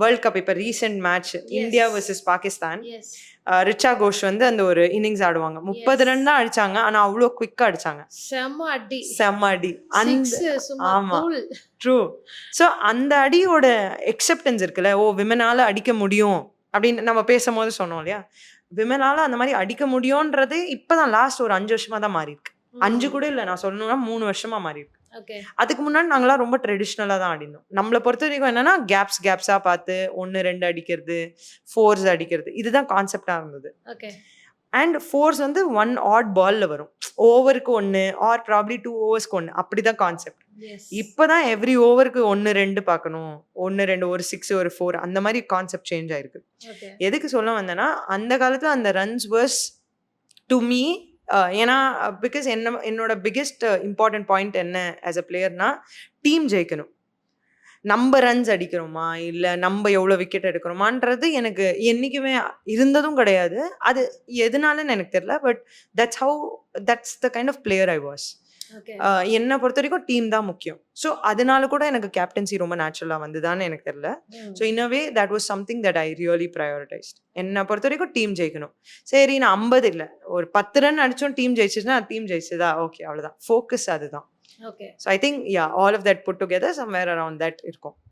World cup இப்போ recent match India versus Pakistan, Yes. ரிச்சா கோஷ் வந்து அந்த ஒரு இன்னிங்ஸ் ஆடுவாங்க. 30 ரன் தான் அடிச்சாங்க, ஆனா அவ்வளோ குவிக்கா அடிச்சாங்க. செம்ம அடி. செம்ம அடி. Six சும்மா ஆமா cool. ட்ரூ. ஸோ அந்த அடியோட எக்ஸெப்டன்ஸ் இருக்குல்ல, ஓ விமனால அடிக்க முடியும் அப்படின்னு நம்ம பேசும்போது சொன்னோம் இல்லையா, விமனால அந்த மாதிரி அடிக்க முடியும்ன்றது இப்பதான் லாஸ்ட் ஒரு 5 வருஷமா தான் மாறி இருக்கு. 5 கூட இல்லை, நான் சொல்லணும்னா 3 வருஷமா மாறி இருக்கு. Okay. அதுக்கு முன்னாடி நாங்களாம் ரொம்ப ட்ரெடிஷ்னலாக தான் ஆடினோம். நம்மளை பொறுத்த வரைக்கும் என்னன்னா கேப்ஸாக பார்த்து 1-2 அடிக்கிறது, ஃபோர்ஸ் அடிக்கிறது, இதுதான் கான்செப்டாக இருந்தது. Okay. அண்ட் ஃபோர்ஸ் வந்து 1 ஆட் பால்ல வரும், ஓவருக்கு 1 ஆர் ப்ராப்ளி 2 ஓவர்ஸ்க்கு 1, அப்படிதான் கான்செப்ட். Yes. இப்போதான் எவ்ரி ஓவருக்கு 1-2 பார்க்கணும், 1-2 ஒரு 6 ஒரு 4 அந்த மாதிரி கான்செப்ட் சேஞ்ச் ஆயிருக்கு. Okay. எதுக்கு சொல்ல வந்தேன்னா, அந்த காலத்தில் அந்த ரன்ஸ் வாஸ் டு மீ, ஏன்னா பிகாஸ் என்னோட பிக்கெஸ்ட் இம்பார்ட்டன்ட் பாயிண்ட் என்ன ஆஸ் அ பிளேயர்னா, டீம் ஜெயிக்கணும். நம்ம ரன்ஸ் அடிக்கிறோமா இல்லை நம்ம எவ்வளோ விக்கெட் எடுக்கிறோமான்றது எனக்கு என்றைக்குமே இருந்ததும் கிடையாது. அது எதனாலன்னு எனக்கு தெரியல, but that's the kind of player I was. Okay. என்னை பொறுத்த வரைக்கும் டீம் தான் முக்கியம். ஸோ அதனால கூட எனக்கு கேப்டன்சி ரொம்ப நேச்சுரலாக வந்துதான்னு எனக்கு தெரியல. So in a way that was something that I really prioritised. என்னை பொறுத்த வரைக்கும் டீம் ஜெயிக்கணும். சரி, நான் 50 இல்லை, ஒரு 10 ரன் அடிச்சோம் டீம் ஜெயிச்சுன்னா டீம் ஜெயிச்சதா, ஓகே அவ்வளோதான், ஃபோக்கஸ் அதுதான். Okay. So I think ya all of that put together somewhere around that இருக்கும்.